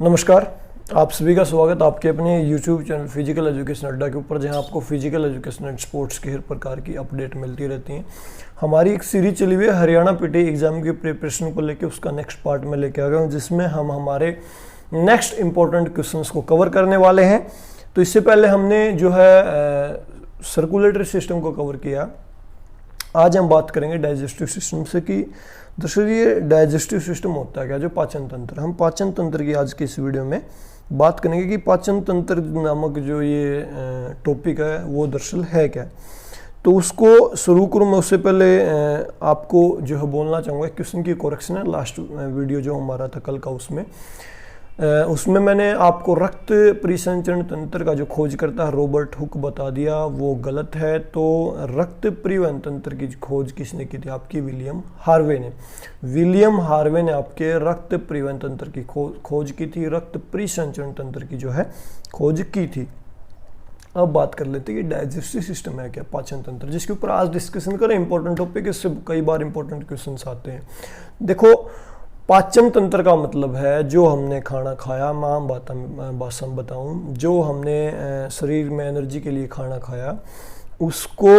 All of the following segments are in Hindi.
नमस्कार, आप सभी का स्वागत आपके अपने YouTube चैनल फिजिकल एजुकेशन अड्डा के ऊपर, जहां आपको फिजिकल एजुकेशन एंड स्पोर्ट्स के हर प्रकार की अपडेट मिलती रहती हैं। हमारी एक सीरीज चली हुई है हरियाणा पीटी एग्जाम की प्रिपरेशन को लेकर, उसका नेक्स्ट पार्ट में लेके आ गया हूँ, जिसमें हम हमारे नेक्स्ट इंपॉर्टेंट क्वेश्चंस को कवर करने वाले हैं। तो इससे पहले हमने जो है सर्कुलेटरी सिस्टम को कवर किया। आज हम बात करेंगे डाइजेस्टिव सिस्टम से कि दरअसल ये डाइजेस्टिव सिस्टम होता है क्या, जो पाचन तंत्र। हम पाचन तंत्र की आज की इस वीडियो में बात करेंगे कि पाचन तंत्र नामक जो ये टॉपिक है वो दरअसल है क्या। तो उसको शुरू करूँ मैं, उससे पहले आपको जो है बोलना चाहूँगा, क्वेश्चन की करेक्शन है। लास्ट वीडियो जो हमारा था कल का, उसमें मैंने आपको रक्त परिसंचरण तंत्र का जो खोज करता है रॉबर्ट हुक बता दिया, वो गलत है। तो रक्त परिवहन तंत्र की खोज किसने की थी? आपकी विलियम हार्वे ने। विलियम हार्वे ने आपके रक्त परिवहन तंत्र की खोज की थी, रक्त परिसंचरण तंत्र की जो है खोज की थी। अब बात कर लेते हैं कि डाइजेस्टिव सिस्टम है क्या, पाचन तंत्र, जिसके ऊपर आज डिस्कशन करें। इंपॉर्टेंट टॉपिक, इससे कई बार इंपॉर्टेंट क्वेश्चन आते हैं। देखो, पाचन तंत्र का मतलब है जो हमने खाना खाया, मैं भाषण बताऊं, जो हमने शरीर में एनर्जी के लिए खाना खाया, उसको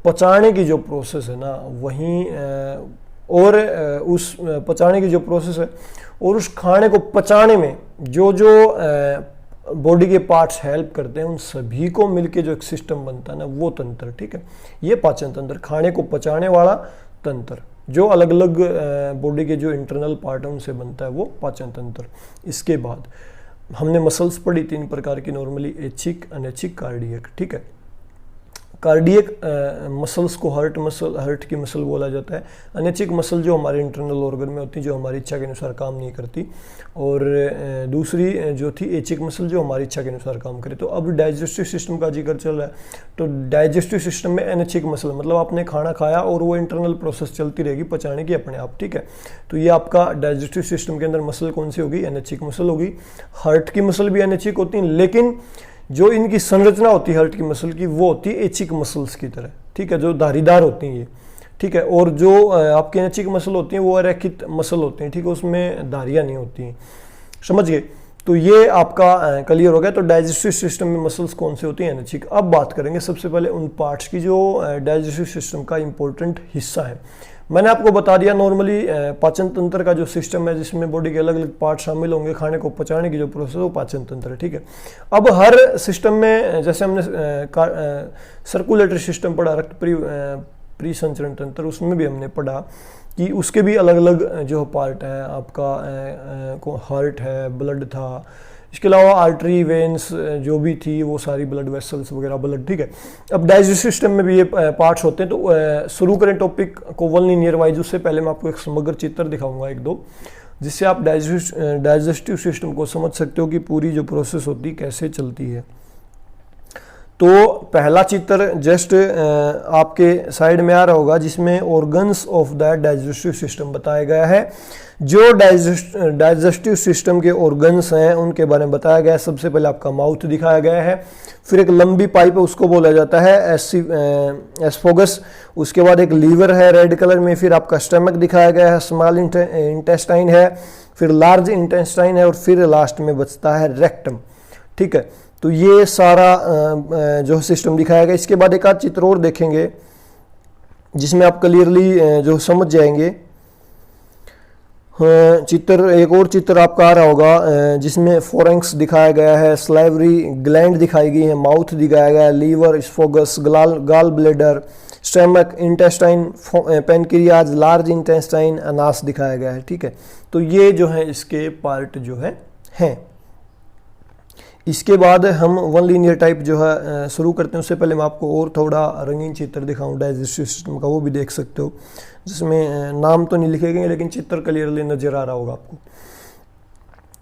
पचाने की जो प्रोसेस है ना, वहीं और उस पचाने की जो प्रोसेस है और उस खाने को पचाने में जो बॉडी के पार्ट्स हेल्प करते हैं, उन सभी को मिलके जो एक सिस्टम बनता है ना, वो तंत्र, ठीक है। ये पाचन तंत्र, खाने को पचाने वाला तंत्र, जो अलग अलग बॉडी के जो इंटरनल पार्ट है उनसे बनता है, वो पाचन तंत्र। इसके बाद हमने मसल्स पढ़ी 3 प्रकार की नॉर्मली, ऐच्छिक, अनैच्छिक, कार्डियक, ठीक है। कार्डियक मसल्स को हार्ट की मसल बोला जाता है। अनैच्छिक मसल जो हमारे इंटरनल ऑर्गन में होती है, जो हमारी इच्छा के अनुसार काम नहीं करती, और दूसरी जो थी ऐच्छिक मसल, जो हमारी इच्छा के अनुसार काम करे। तो अब डाइजेस्टिव सिस्टम का जिक्र चल रहा है, तो डाइजेस्टिव सिस्टम में अनैच्छिक मसल मतलब आपने खाना खाया और वो इंटरनल प्रोसेस चलती रहेगी पचाने की अपने आप, ठीक है। तो ये आपका डाइजेस्टिव सिस्टम के अंदर मसल कौन सी होगी? अनैच्छिक मसल होगी। हार्ट की मसल भी अनैच्छिक होती है, लेकिन जो इनकी संरचना होती है हार्ट की मसल की, वो होती है ऐच्छिक मसल्स की तरह, ठीक है, जो धारीदार होती हैं ये, ठीक है। और जो आपकी अनैच्छिक मसल होती हैं वो अरेखित मसल होती हैं, ठीक है, उसमें धारियाँ नहीं होती हैं, समझ गए। तो ये आपका क्लियर हो गया। तो डाइजेस्टिव सिस्टम में मसल्स कौन से होती हैं? अनैच्छिक। अब बात करेंगे सबसे पहले उन पार्ट्स की जो डाइजेस्टिव सिस्टम का इंपॉर्टेंट हिस्सा है। मैंने आपको बता दिया नॉर्मली पाचन तंत्र का जो सिस्टम है, जिसमें बॉडी के अलग अलग पार्ट शामिल होंगे, खाने को पचाने की जो प्रोसेस है वो पाचन तंत्र है, ठीक है। अब हर सिस्टम में, जैसे हमने सर्कुलेटरी सिस्टम पढ़ा, रक्त परिसंचरण तंत्र, उसमें भी हमने पढ़ा कि उसके भी अलग अलग जो पार्ट है। आपका हार्ट है, ब्लड था, इसके अलावा आर्टरी, वेन्स जो भी थी, वो सारी ब्लड वेसल्स वगैरह, ब्लड, ठीक है। अब डाइजेस्टिव सिस्टम में भी ये पार्ट्स होते हैं। तो शुरू करें टॉपिक को वन लीनियर वाइज। उससे पहले मैं आपको एक समग्र चित्र दिखाऊंगा 1-2, जिससे आप डाइजेस्टिव सिस्टम को समझ सकते हो कि पूरी जो प्रोसेस होती है कैसे चलती है। तो पहला चित्र जस्ट आपके साइड में आ रहा होगा, जिसमें organs of the digestive system बताया गया है। जो डाइजेस्टिव सिस्टम के ऑर्गन्स हैं उनके बारे में बताया गया है। सबसे पहले आपका माउथ दिखाया गया है, फिर एक लंबी पाइप है, उसको बोला जाता है एस्फोगस। उसके बाद एक लीवर है रेड कलर में, फिर आपका स्टमक दिखाया गया है, स्मॉल इंटेस्टाइन है, फिर लार्ज इंटेस्टाइन है, और फिर लास्ट में बचता है रेक्टम, ठीक है। तो ये सारा जो सिस्टम दिखाया गया। इसके बाद एक आध चित्र और देखेंगे जिसमें आप क्लियरली जो समझ जाएंगे। एक और चित्र आपका आ रहा होगा जिसमें फोरेंक्स दिखाया गया है, स्लाइवरी ग्लैंड दिखाई गई है, माउथ दिखाया गया है, liver, oesophagus, gall bladder, stomach, intestine, pancreas, large intestine, anus दिखाया गया है, ठीक है। तो ये जो है इसके पार्ट जो है हैं। इसके बाद हम वन लीनियर टाइप जो है शुरू करते हैं। उससे पहले मैं आपको और थोड़ा रंगीन चित्र दिखाऊं डाइजेस्टिव सिस्टम का, वो भी देख सकते हो, जिसमें नाम तो नहीं लिखे गए लेकिन चित्र क्लियरली नजर आ रहा होगा आपको।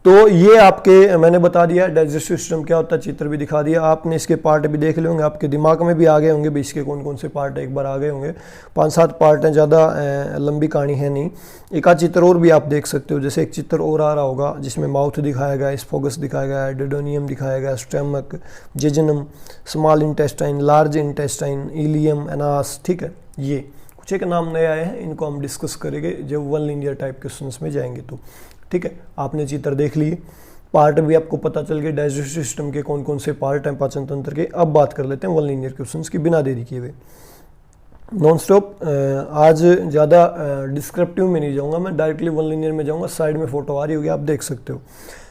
तो ये आपके मैंने बता दिया डाइजेस्टिव सिस्टम क्या होता है, चित्र भी दिखा दिया। आपने इसके पार्ट भी देख लिए होंगे, आपके दिमाग में भी आ गए होंगे भी इसके कौन कौन से पार्ट है, एक बार आ गए होंगे। 5-7 पार्ट हैं, ज़्यादा लंबी कहानी है नहीं। एक आध चित्र और भी आप देख सकते हो, जैसे एक चित्र और आ रहा होगा जिसमें माउथ दिखाया गया है, एस्फोगस दिखाया गया है, डेडोनियम दिखाया गया है, stomach, jejunum, small intestine, large intestine, ileum, anus, ठीक है। ये कुछ एक नाम नए आए हैं, इनको हम डिस्कस करेंगे जब वन लीनियर टाइप क्वेश्चंस में जाएंगे तो, ठीक है। आपने चित्र देख लिए। पार्ट भी आपको पता चल गए डाइजेस्टिव सिस्टम के कौन कौन से पार्ट हैं पाचन तंत्र के। अब बात कर लेते हैं वन लीनियर क्वेश्चंस की बिना देरी किए हुए। नॉन स्टॉप आज ज़्यादा डिस्क्रिप्टिव में नहीं जाऊंगा, मैं डायरेक्टली वन लीनियर में जाऊंगा। साइड में फोटो आ रही होगी, आप देख सकते हो।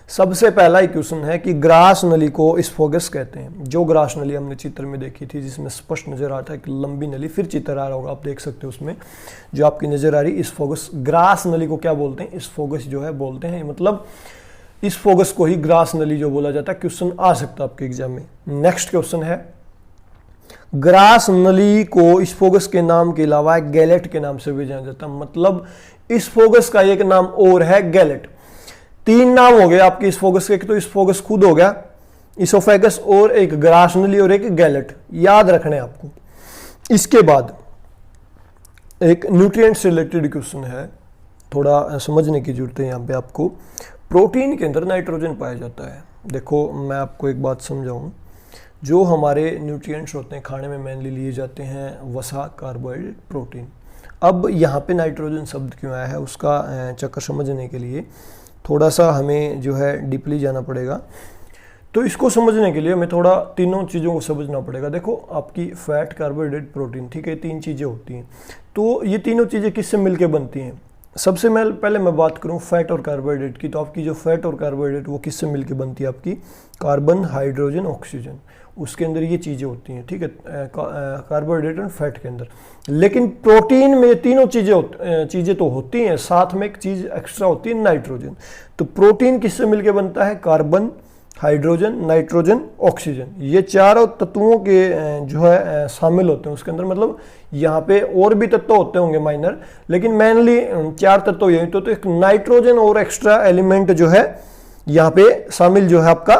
सबसे पहला ही क्वेश्चन है कि ग्रास नली को स्फोगस कहते हैं। जो ग्रास नली हमने चित्र में देखी थी जिसमें स्पष्ट नजर आता है कि लंबी नली, फिर चित्र आ रहा होगा, आप देख सकते हो उसमें जो आपकी नजर आ रही स्फोगस। ग्रास नली को क्या बोलते हैं? स्फोगस जो है बोलते हैं, मतलब स्फोगस को ही ग्रास नली जो बोला जाता है। क्वेश्चन आ सकता है आपके एग्जाम में। नेक्स्ट क्वेश्चन है, ग्रास नली को स्फोगस के नाम के अलावा गैलेट के नाम से भी जाना जाता है, मतलब स्फोगस का एक नाम और है गैलेट। तीन नाम हो गए आपके स्फोगस के, एक तो स्फोगस खुद हो गया, इसोफेगस, और एक ग्रास नली और एक गैलेट, याद रखने आपको। इसके बाद एक न्यूट्रिएंट से रिलेटेड क्वेश्चन है, थोड़ा समझने की जरूरत है यहाँ पे आपको। प्रोटीन के अंदर नाइट्रोजन पाया जाता है। देखो मैं आपको एक बात समझाऊं, जो हमारे न्यूट्रिएंट्स होते हैं खाने में मेनली लिए जाते हैं वसा, कार्बोहाइड्रेट, प्रोटीन। अब यहाँ पे नाइट्रोजन शब्द क्यों आया है उसका चक्कर समझने के लिए थोड़ा सा हमें जो है डीपली जाना पड़ेगा। तो इसको समझने के लिए हमें थोड़ा तीनों चीज़ों को समझना पड़ेगा। देखो आपकी फैट, कार्बोहाइड्रेट, प्रोटीन, ठीक है, तीन चीज़ें होती हैं। तो ये तीनों चीज़ें किससे मिलके बनती हैं? सबसे पहले मैं बात करूं फैट और कार्बोहाइड्रेट की, तो आपकी जो फैट और कार्बोहाइड्रेट वो किससे मिलके बनती है? आपकी कार्बन, हाइड्रोजन, ऑक्सीजन, उसके अंदर ये चीज़ें होती हैं, ठीक है, कार्बोहाइड्रेट और फैट के अंदर। लेकिन प्रोटीन में तीनों चीज़ें तो होती हैं, साथ में एक चीज़ एक्स्ट्रा होती है, नाइट्रोजन। तो प्रोटीन किससे मिलके बनता है? कार्बन, हाइड्रोजन, नाइट्रोजन, ऑक्सीजन, ये चारों तत्वों के जो है शामिल होते हैं उसके अंदर। मतलब यहाँ पे और भी तत्व होते होंगे माइनर, लेकिन मेनली चार तत्व यही तो एक नाइट्रोजन और एक्स्ट्रा एलिमेंट जो है यहाँ पे शामिल जो है आपका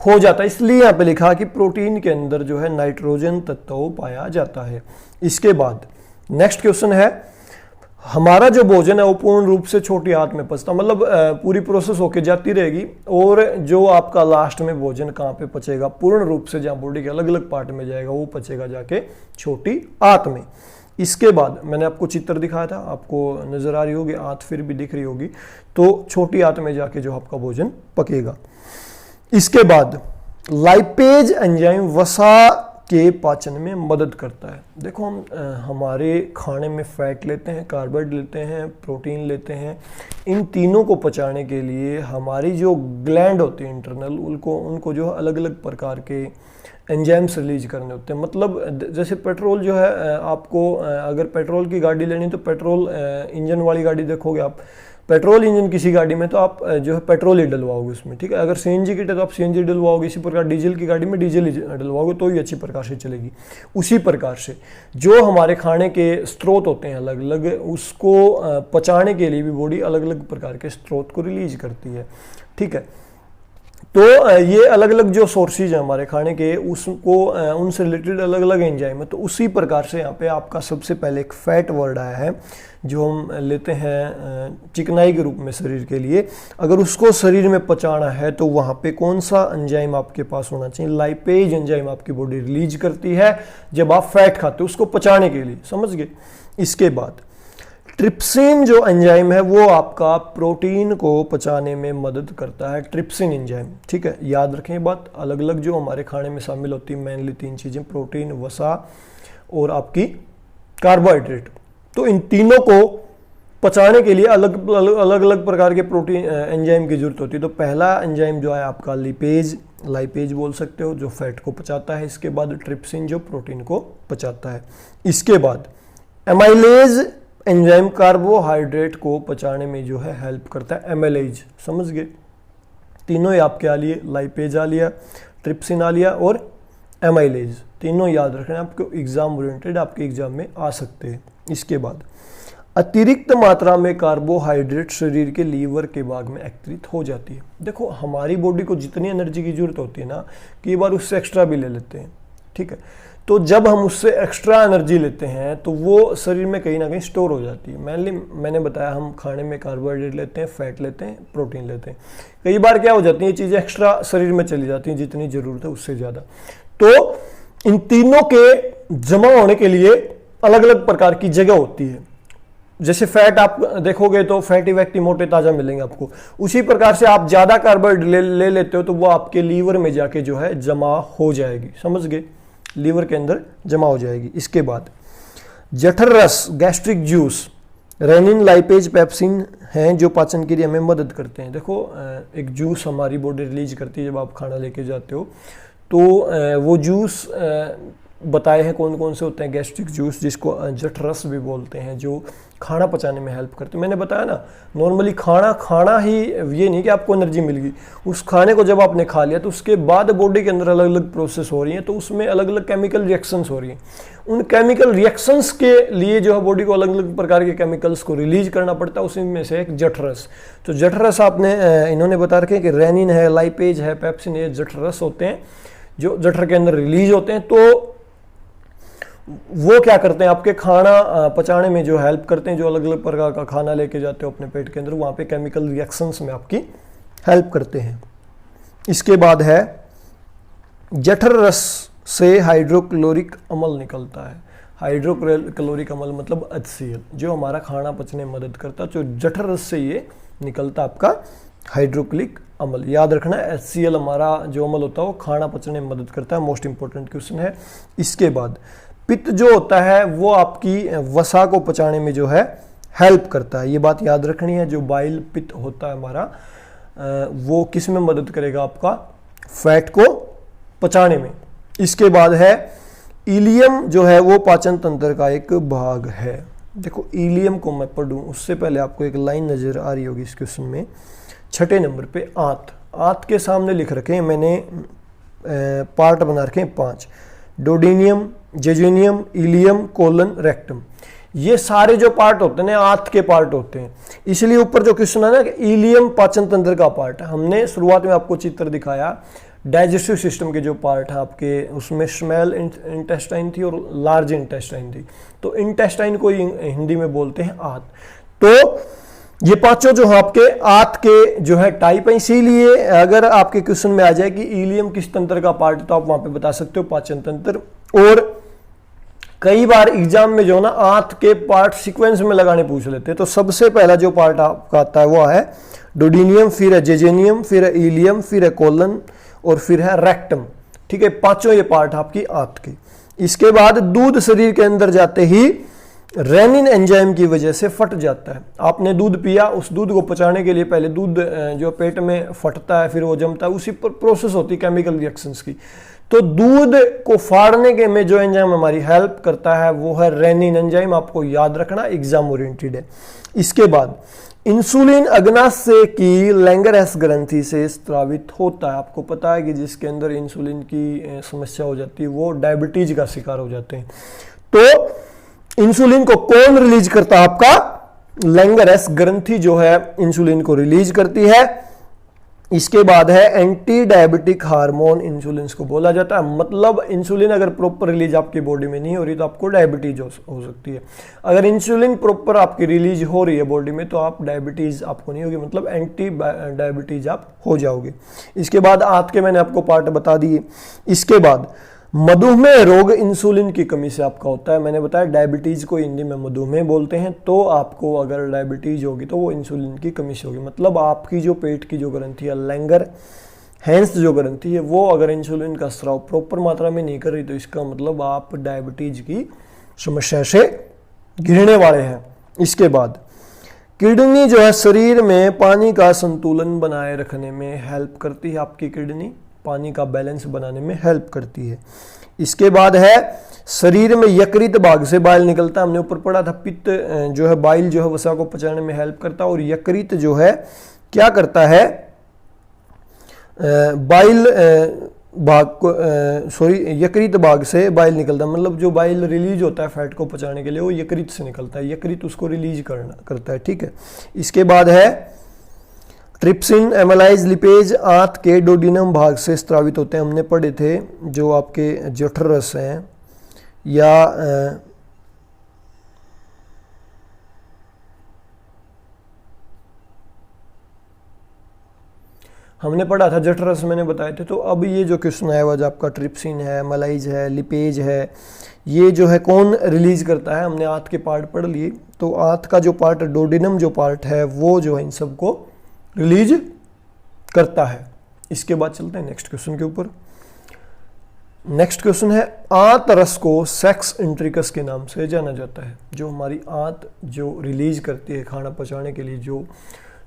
हो जाता है। इसलिए यहाँ पे लिखा कि प्रोटीन के अंदर जो है नाइट्रोजन तत्व पाया जाता है। इसके बाद नेक्स्ट क्वेश्चन है, हमारा जो भोजन है वो पूर्ण रूप से छोटी आंत में पचता, मतलब पूरी प्रोसेस होके जाती रहेगी, और जो आपका लास्ट में भोजन कहाँ पे पचेगा? पूर्ण रूप से जहाँ बॉडी के अलग अलग पार्ट में जाएगा वो पचेगा जाके छोटी आंत में। इसके बाद मैंने आपको चित्र दिखाया था, आपको नजर आ रही होगी, आंत फिर भी दिख रही होगी, तो छोटी आंत में जाके जो आपका भोजन पकेगा। इसके बाद लाइपेज एंजाइम वसा के पाचन में मदद करता है। देखो हम हमारे खाने में फैट लेते हैं, कार्बोहाइड्रेट लेते हैं, प्रोटीन लेते हैं, इन तीनों को पचाने के लिए हमारी जो ग्लैंड होती है इंटरनल, उनको जो अलग अलग प्रकार के एंजाइम्स रिलीज करने होते हैं। मतलब जैसे पेट्रोल जो है, आपको अगर पेट्रोल की गाड़ी लेनी तो पेट्रोल इंजन वाली गाड़ी देखोगे आप, पेट्रोल इंजन किसी गाड़ी में तो आप जो है पेट्रोल ही डलवाओगे उसमें, ठीक है। अगर सीएनजी किट है तो आप सीएनजी डलवाओगे, इसी प्रकार डीजल की गाड़ी में डीजल ही डलवाओगे तो ही अच्छी प्रकार से चलेगी। उसी प्रकार से जो हमारे खाने के स्रोत होते हैं अलग अलग, उसको पचाने के लिए भी बॉडी अलग अलग प्रकार के स्रोत को रिलीज करती है, ठीक है। तो ये अलग अलग जो सोर्सेज हैं हमारे खाने के, उसको उनसे रिलेटेड अलग अलग एंजाइम है। तो उसी प्रकार से यहाँ पे आपका सबसे पहले एक फैट वर्ड आया है जो हम लेते हैं चिकनाई के रूप में शरीर के लिए। अगर उसको शरीर में पचाना है तो वहाँ पे कौन सा एंजाइम आपके पास होना चाहिए? लाइपेज एंजाइम आपकी बॉडी रिलीज करती है जब आप फैट खाते हो उसको पचाने के लिए, समझ गए। इसके बाद ट्रिप्सिन जो एंजाइम है वो आपका प्रोटीन को पचाने में मदद करता है, ट्रिप्सिन एंजाइम, ठीक है। याद रखें ये बात, अलग अलग जो हमारे खाने में शामिल होती है मेनली तीन चीजें, प्रोटीन, वसा और आपकी कार्बोहाइड्रेट। तो इन तीनों को पचाने के लिए अलग अलग प्रकार के प्रोटीन एंजाइम की जरूरत होती है। तो पहला एंजाइम जो है आपका लाइपेज बोल सकते हो, जो फैट को पचाता है। इसके बाद ट्रिप्सिन जो प्रोटीन को पचाता है। इसके बाद एमाइलेज एंजाइम कार्बोहाइड्रेट को पचाने में जो है हेल्प करता है, एमाइलेज, समझ गए। तीनों ही आपके आ लिए, लाइपेज आ लिया, ट्रिप्सिन आ लिया और एमाइलेज, तीनों याद रखना, आपको एग्जाम ओरिएंटेड आपके एग्जाम में आ सकते हैं। इसके बाद अतिरिक्त मात्रा में कार्बोहाइड्रेट शरीर के लीवर के भाग में एक्त्रित हो जाती है। देखो हमारी बॉडी को जितनी एनर्जी की जरूरत होती है ना, कई बार उससे एक्स्ट्रा भी ले लेते हैं, ठीक है। तो जब हम उससे एक्स्ट्रा एनर्जी लेते हैं तो वो शरीर में कहीं ना कहीं स्टोर हो जाती है। मेनली मैंने बताया हम खाने में कार्बोहाइड्रेट लेते हैं, फैट लेते हैं, प्रोटीन लेते हैं। कई बार क्या हो जाती है, ये चीज़ें एक्स्ट्रा शरीर में चली जाती हैं जितनी ज़रूरत है उससे ज़्यादा। तो इन तीनों के जमा होने के लिए अलग अलग प्रकार की जगह होती है। जैसे फैट आप देखोगे तो फैटी व्यक्ति मोटे ताजा मिलेंगे आपको, उसी प्रकार से आप ज्यादा कार्बोहाइड्रेट ले लेते हो तो वो आपके लीवर में जाके जो है जमा हो जाएगी, समझ गए, लीवर के अंदर जमा हो जाएगी। इसके बाद जठर रस, gastric juice, rennin, lipase, pepsin हैं जो पाचन क्रिया में मदद करते हैं। देखो एक जूस हमारी बॉडी रिलीज करती है जब आप खाना लेके जाते हो, तो वो जूस बताए हैं कौन कौन से होते हैं। गैस्ट्रिक जूस जिसको जठरस भी बोलते हैं, जो खाना पचाने में हेल्प करते हैं। मैंने बताया ना, नॉर्मली खाना ही ये नहीं कि आपको एनर्जी मिल गई, उस खाने को जब आपने खा लिया तो उसके बाद बॉडी के अंदर अलग अलग प्रोसेस हो रही हैं, तो उसमें अलग अलग केमिकल रिएक्शंस हो रही हैं। उन केमिकल रिएक्शंस के लिए जो है बॉडी को अलग अलग प्रकार के केमिकल्स को रिलीज करना पड़ता है, उसी में से एक जठरस। तो जठरस आपने इन्होंने बता रखे कि रेनिन है, लाइपेज है, पेप्सिन है, जठरस होते हैं जो जठर के अंदर रिलीज होते हैं। तो वो क्या करते हैं, आपके खाना पचाने में जो हेल्प करते हैं, जो अलग अलग प्रकार का खाना लेके जाते हो अपने पेट के अंदर, वहाँ पे केमिकल रिएक्शंस में आपकी हेल्प करते हैं। इसके बाद है जठर रस से हाइड्रोक्लोरिक अम्ल निकलता है। हाइड्रोक्लोरिक अम्ल मतलब HCl, जो हमारा खाना पचने में मदद करता है। जो जठर रस से ये निकलता आपका हाइड्रोक्लोरिक अम्ल, याद रखना है HCl हमारा जो अम्ल होता है वो खाना पचने में मदद करता है। मोस्ट इंपॉर्टेंट क्वेश्चन है। इसके बाद पित्त जो होता है वो आपकी वसा को पचाने में जो है हेल्प करता है, ये बात याद रखनी है। जो बाइल पित्त होता है हमारा वो किस में मदद करेगा, आपका फैट को पचाने में। इसके बाद है इलियम, जो है वो पाचन तंत्र का एक भाग है। देखो इलियम को मैं पढ़ूं उससे पहले आपको एक लाइन नजर आ रही होगी इस क्वेश्चन में, 6 नंबर पे आंत के सामने लिख रखे हैं मैंने, पार्ट बना रखे हैं 5, डोडेनियम, जेजुनियम, इलियम, कोलन, रेक्टम। ये सारे जो पार्ट होते हैं ना आंत के पार्ट होते हैं, इसलिए ऊपर जो क्वेश्चन है ना कि इलियम पाचन तंत्र का पार्ट है। हमने शुरुआत में आपको चित्र दिखाया डाइजेस्टिव सिस्टम के जो पार्ट है आपके, उसमें स्मॉल इंटेस्टाइन थी और लार्ज इंटेस्टाइन थी। तो इंटेस्टाइन को हिंदी में बोलते हैं आंत। तो ये पांचों जो है आपके आंत के जो है टाइप है, इसीलिए अगर आपके क्वेश्चन में आ जाए कि इलियम किस तंत्र का पार्ट है तो आप वहां पे बता सकते हो पाचन तंत्र। और कई बार एग्जाम में जो ना आंत के पार्ट सीक्वेंस में लगाने पूछ लेते हैं। तो सबसे पहला जो पार्ट आपका आता है वो है डोडेनियम, फिर है जेजेनियम, फिर है इलियम, फिर है कोलन और फिर है रेक्टम। ठीक है, पांचों ये पार्ट आपकी आंत के। इसके बाद दूध शरीर के अंदर जाते ही रेनिन एंजाइम की वजह से फट जाता है। आपने दूध पिया, उस दूध को पचाने के लिए पहले दूध जो पेट में फटता है, फिर वो जमता है, उसी पर प्रोसेस होती है केमिकल रिएक्शंस की। तो दूध को फाड़ने के में जो एंजाइम हमारी हेल्प करता है वो है रेनिन एंजाइम, आपको याद रखना, एग्जाम ओरिएंटेड है। इसके बाद इंसुलिन अग्नाशय की लैंगरहैंस ग्रंथि से स्रावित होता है। आपको पता है कि जिसके अंदर इंसुलिन की समस्या हो जाती है वो डायबिटीज का शिकार हो जाते हैं। तो इंसुलिन को कौन रिलीज करता है, आपका लैंगरहैंस ग्रंथि जो है इंसुलिन को रिलीज करती है। इसके बाद है एंटी डायबिटिक हार्मोन इंसुलिन को बोला जाता है। मतलब इंसुलिन अगर प्रॉपर रिलीज आपकी बॉडी में नहीं हो रही तो आपको डायबिटीज हो सकती है। अगर इंसुलिन प्रॉपर आपकी रिलीज हो रही है बॉडी में तो आप डायबिटीज आपको नहीं होगी, मतलब एंटी डायबिटीज आप हो जाओगे। इसके बाद आंत के मैंने आपको पार्ट बता दिए। इसके बाद मधुमेह रोग इंसुलिन की कमी से आपका होता है। मैंने बताया डायबिटीज को हिंदी में मधुमेह बोलते हैं। तो आपको अगर डायबिटीज होगी तो वो इंसुलिन की कमी से होगी। मतलब आपकी जो पेट की जो ग्रंथि है लैंगरहैंस जो ग्रंथि है वो अगर इंसुलिन का स्राव प्रॉपर मात्रा में नहीं कर रही तो इसका मतलब आप डायबिटीज की समस्या से घिरने वाले हैं। इसके बाद किडनी जो है शरीर में पानी का संतुलन बनाए रखने में हेल्प करती है। आपकी किडनी पानी का बैलेंस बनाने में हेल्प करती है। इसके बाद है शरीर में यकृत भाग से बाइल निकलता है। हमने ऊपर पढ़ा था पित्त जो है बाइल जो है वसा को पचाने में हेल्प करता है और यकृत जो है क्या करता है, बाइल भाग को यकृत भाग से बाइल निकलता है। मतलब जो बाइल रिलीज होता है फैट को पचाने के लिए वो यकृत से निकलता है, यकृत उसको रिलीज करता है। ठीक है, इसके बाद है ट्रिप्सिन, एमाइलेज, लिपेज आंत के डोडेनम भाग से स्रावित होते हैं। हमने पढ़े थे जो आपके जठर रस हैं या हमने पढ़ा था जठर रस मैंने बताए थे। तो अब ये जो क्वेश्चन आया हुआ जो आपका ट्रिप्सिन है, एमाइलेज है, लिपेज है, ये जो है कौन रिलीज करता है। हमने आंत के पार्ट पढ़ लिए। तो आंत का जो पार्ट, डोडिनम जो पार्ट है, वो जो है इन सबको रिलीज करता है। इसके बाद चलते हैं नेक्स्ट क्वेश्चन के ऊपर। नेक्स्ट क्वेश्चन है, आंत रस को सेक्स इंट्रिकस के नाम से जाना जाता है। जो हमारी आंत जो रिलीज करती है खाना पचाने के लिए जो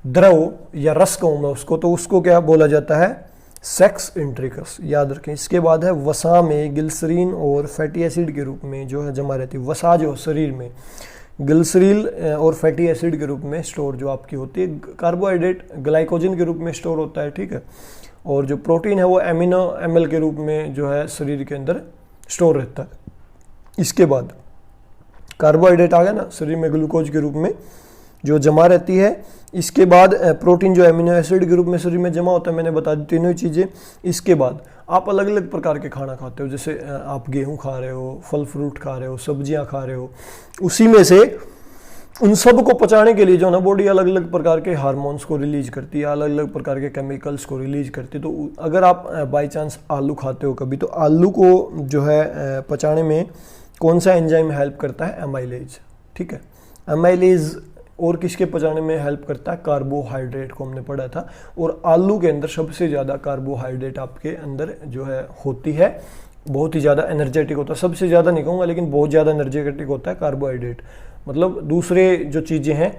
द्रव या रस कहूँ मैं उसको, तो उसको क्या बोला जाता है? सेक्स इंट्रिकस, याद रखें। इसके बाद है, वसा में ग्लिसरीन और फैटी एसिड के रूप में जो है जमा रहती है। वसा जो शरीर में ग्लिसरीन और फैटी एसिड के रूप में स्टोर जो आपकी होती है, कार्बोहाइड्रेट ग्लाइकोजन के रूप में स्टोर होता है, ठीक है। और जो प्रोटीन है वो एमिनो एमएल के रूप में जो है शरीर के अंदर स्टोर रहता है। इसके बाद कार्बोहाइड्रेट आ गया ना, शरीर में ग्लूकोज के रूप में जो जमा रहती है। इसके बाद प्रोटीन जो एमिनो एसिड के रूप में शरीर में जमा होता है, मैंने बता दी तीनों ही चीज़ें। इसके बाद आप अलग अलग प्रकार के खाना खाते हो, जैसे आप गेहूं खा रहे हो, फल फ्रूट खा रहे हो, सब्जियां खा रहे हो, उसी में से उन सब को पचाने के लिए जो ना बॉडी अलग अलग प्रकार के हार्मोन्स को रिलीज करती है, अलग अलग प्रकार के केमिकल्स को रिलीज करती है। तो अगर आप बाई चांस आलू खाते हो कभी, तो आलू को जो है पचाने में कौन सा एंजाइम हेल्प करता है? एमाइलेज, ठीक है। एमाइलेज और किसके पचाने में हेल्प करता है? कार्बोहाइड्रेट को हमने पढ़ा था। और आलू के अंदर सबसे ज़्यादा कार्बोहाइड्रेट आपके अंदर जो है होती है, बहुत ही ज़्यादा एनर्जेटिक होता है। सबसे ज़्यादा नहीं कहूँगा, लेकिन बहुत ज़्यादा एनर्जेटिक होता है कार्बोहाइड्रेट। मतलब दूसरे जो चीज़ें हैं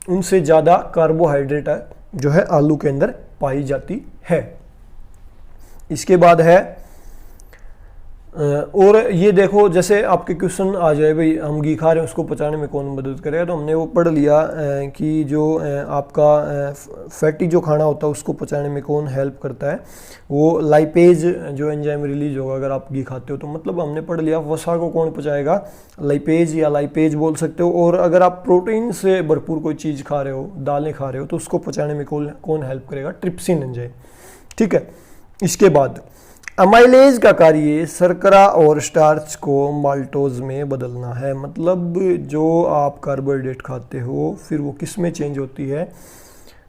उनसे ज़्यादा कार्बोहाइड्रेट जो है आलू के अंदर पाई जाती है। इसके बाद है, और ये देखो, जैसे आपके क्वेश्चन आ जाए भाई हम घी खा रहे हैं उसको पचाने में कौन मदद करेगा, तो हमने वो पढ़ लिया कि जो आपका फैटी जो खाना होता है उसको पचाने में कौन हेल्प करता है? वो लाइपेज जो एंजाइम रिलीज होगा अगर आप घी खाते हो तो। मतलब हमने पढ़ लिया वसा को कौन पचाएगा? लाइपेज या लाइपेज बोल सकते हो। और अगर आप प्रोटीन से भरपूर कोई चीज़ खा रहे हो, दालें खा रहे हो, तो उसको पचाने में कौन हेल्प करेगा? ट्रिप्सिन एंजाइम, ठीक है। इसके बाद अमाइलेज का कार्य शर्करा और स्टार्च को माल्टोज में बदलना है। मतलब जो आप कार्बोहाइड्रेट खाते हो फिर वो किस में चेंज होती है?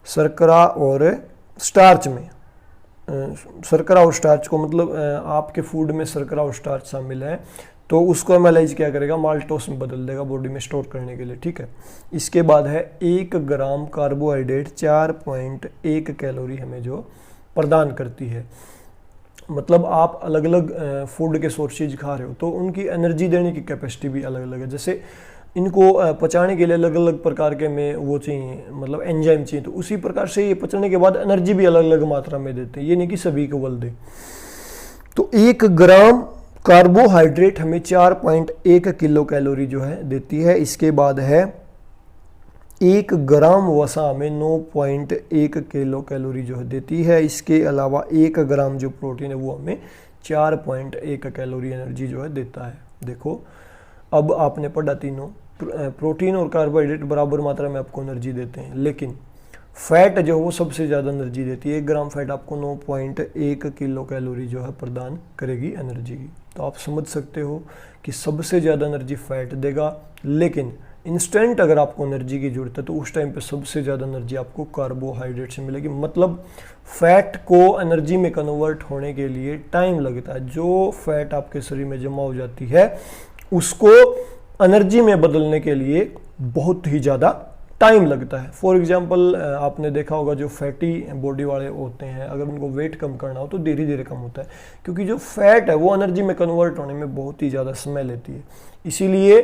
शर्करा और स्टार्च में। शर्करा और स्टार्च को, मतलब आपके फूड में शर्करा और स्टार्च शामिल है, तो उसको अमाइलेज क्या करेगा? माल्टोज में बदल देगा बॉडी में स्टोर करने के लिए, ठीक है। इसके बाद है, 1 ग्राम कार्बोहाइड्रेट 4.1 कैलोरी हमें जो प्रदान करती है। मतलब आप अलग अलग फूड के सोर्सेज खा रहे हो तो उनकी एनर्जी देने की कैपेसिटी भी अलग अलग है। जैसे इनको पचाने के लिए अलग अलग प्रकार के में वो चाहिए, मतलब एंजाइम चाहिए, तो उसी प्रकार से ये पचने के बाद एनर्जी भी अलग अलग मात्रा में देते हैं, ये नहीं कि सभी को बल दे। तो 1 ग्राम कार्बोहाइड्रेट हमें 4.1 किलो कैलोरी जो है देती है। इसके बाद है, 1 ग्राम वसा में 9.1 किलो कैलोरी जो है देती है। इसके अलावा 1 ग्राम जो प्रोटीन है वो हमें 4.1 कैलोरी एनर्जी जो है देता है। देखो अब आपने पढ़ा तीनों, प्रोटीन और कार्बोहाइड्रेट बराबर मात्रा में आपको एनर्जी देते हैं, लेकिन फैट जो है वो सबसे ज़्यादा एनर्जी देती है। 1 ग्राम फैट आपको 9.1 किलो कैलोरी जो है प्रदान करेगी एनर्जी की। तो आप समझ सकते हो कि सबसे ज़्यादा एनर्जी फैट देगा, लेकिन इंस्टेंट अगर आपको एनर्जी की जरूरत है तो उस टाइम पे सबसे ज़्यादा एनर्जी आपको कार्बोहाइड्रेट से मिलेगी। मतलब फैट को एनर्जी में कन्वर्ट होने के लिए टाइम लगता है। जो फैट आपके शरीर में जमा हो जाती है उसको एनर्जी में बदलने के लिए बहुत ही ज़्यादा टाइम लगता है। फॉर एग्जांपल आपने देखा होगा जो फैटी बॉडी वाले होते हैं, अगर उनको वेट कम करना हो तो धीरे धीरे कम होता है, क्योंकि जो फैट है वो एनर्जी में कन्वर्ट होने में बहुत ही ज़्यादा समय लेती है। इसीलिए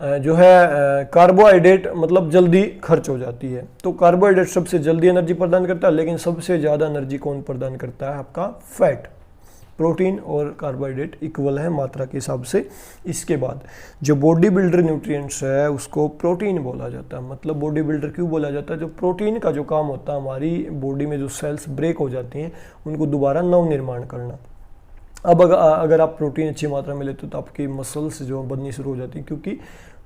जो है कार्बोहाइड्रेट मतलब जल्दी खर्च हो जाती है। तो कार्बोहाइड्रेट सबसे जल्दी एनर्जी प्रदान करता है, लेकिन सबसे ज़्यादा एनर्जी कौन प्रदान करता है? आपका फैट। प्रोटीन और कार्बोहाइड्रेट इक्वल है मात्रा के हिसाब से। इसके बाद जो बॉडी बिल्डर न्यूट्रिएंट्स है उसको प्रोटीन बोला जाता है। मतलब बॉडी बिल्डर क्यों बोला जाता है? जो प्रोटीन का जो काम होता है, हमारी बॉडी में जो सेल्स ब्रेक हो जाती हैं उनको दोबारा नवनिर्माण करना। अब अगर आप प्रोटीन अच्छी मात्रा में लेते हो तो आपकी मसल्स जो बननी शुरू हो जाती है, क्योंकि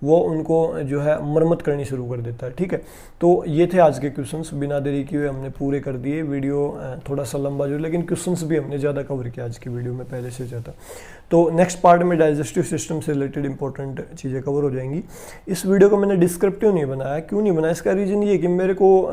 वो उनको जो है मरम्मत करनी शुरू कर देता है, ठीक है। तो ये थे आज के क्वेश्चंस, बिना देरी किए हमने पूरे कर दिए। वीडियो थोड़ा सा लंबा जो, लेकिन क्वेश्चंस भी हमने ज़्यादा कवर किया आज की वीडियो में पहले से ज़्यादा। तो नेक्स्ट पार्ट में डाइजेस्टिव सिस्टम से रिलेटेड इंपॉर्टेंट चीज़ें कवर हो जाएंगी। इस वीडियो को मैंने डिस्क्रिप्टिव नहीं बनाया। क्यों नहीं बनाया? इसका रीज़न ये कि मेरे को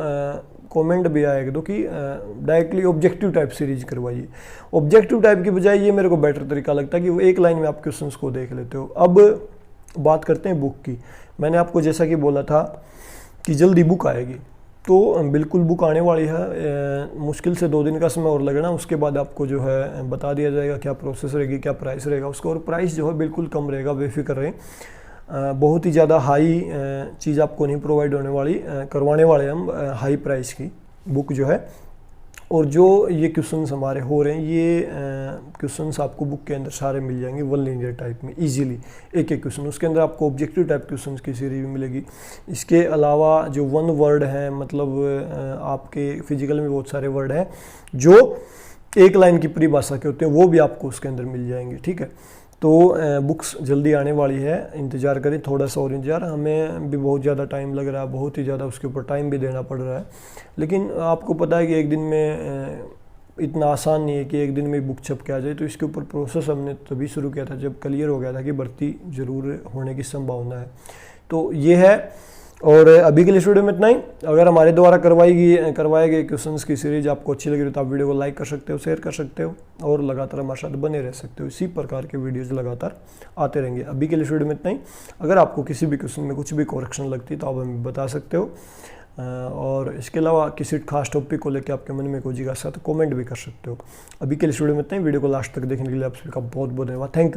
कमेंट भी आएगा तो कि डायरेक्टली ऑब्जेक्टिव टाइप सीरीज करवाइए। ऑब्जेक्टिव टाइप की बजाय ये मेरे को बेटर तरीका लगता है कि वो एक लाइन में आप क्वेश्चंस को देख लेते हो। अब बात करते हैं बुक की। मैंने आपको जैसा कि बोला था कि जल्दी बुक आएगी, तो बिल्कुल बुक आने वाली है। मुश्किल से 2 दिन का समय और लगना, उसके बाद आपको जो है बता दिया जाएगा क्या प्रोसेस रहेगी, क्या प्राइस रहेगा उसका। और प्राइस जो है बिल्कुल कम रहेगा, बेफिक्र रहे। बहुत ही ज़्यादा हाई चीज़ आपको नहीं प्रोवाइड होने वाली, करवाने वाले हम हाई प्राइस की बुक जो है। और जो ये क्वेश्चंस हमारे हो रहे हैं, ये क्वेश्चंस आपको बुक के अंदर सारे मिल जाएंगे 1 लीनियर टाइप में इजीली, एक एक क्वेश्चन। उसके अंदर आपको ऑब्जेक्टिव टाइप क्वेश्चंस की सीरीज भी मिलेगी। इसके अलावा जो 1 वर्ड है, मतलब आपके फिजिकल में बहुत सारे वर्ड हैं जो एक लाइन की परिभाषा के होते हैं, वो भी आपको उसके अंदर मिल जाएंगे, ठीक है। तो बुक्स जल्दी आने वाली है, इंतज़ार करें, थोड़ा सा और इंतज़ार। हमें भी बहुत ज़्यादा टाइम लग रहा है, बहुत ही ज़्यादा उसके ऊपर टाइम भी देना पड़ रहा है। लेकिन आपको पता है कि एक दिन में इतना आसान नहीं है कि एक दिन में बुक छप के आ जाए। तो इसके ऊपर प्रोसेस हमने तभी शुरू किया था जब क्लियर हो गया था कि भर्ती ज़रूर होने की संभावना है। तो ये है, और अभी के लिए इस वीडियो में इतना ही। अगर हमारे द्वारा करवाए गए क्वेश्चंस की सीरीज आपको अच्छी लगी तो आप वीडियो को लाइक कर सकते हो, शेयर कर सकते हो, और लगातार हमारे साथ बने रह सकते हो। इसी प्रकार के वीडियोज़ लगातार आते रहेंगे। अभी के लिए इस वीडियो में इतना ही। अगर आपको किसी भी क्वेश्चन में कुछ भी करेक्शन लगती है तो आप हमें बता सकते हो, और इसके अलावा किसी खास टॉपिक को लेकर आपके मन में कोई जिज्ञासा तो कमेंट भी कर सकते हो। अभी के लिए इस वीडियो में इतना ही। वीडियो को लास्ट तक देखने के लिए आप सभी का बहुत बहुत धन्यवाद। Thank you.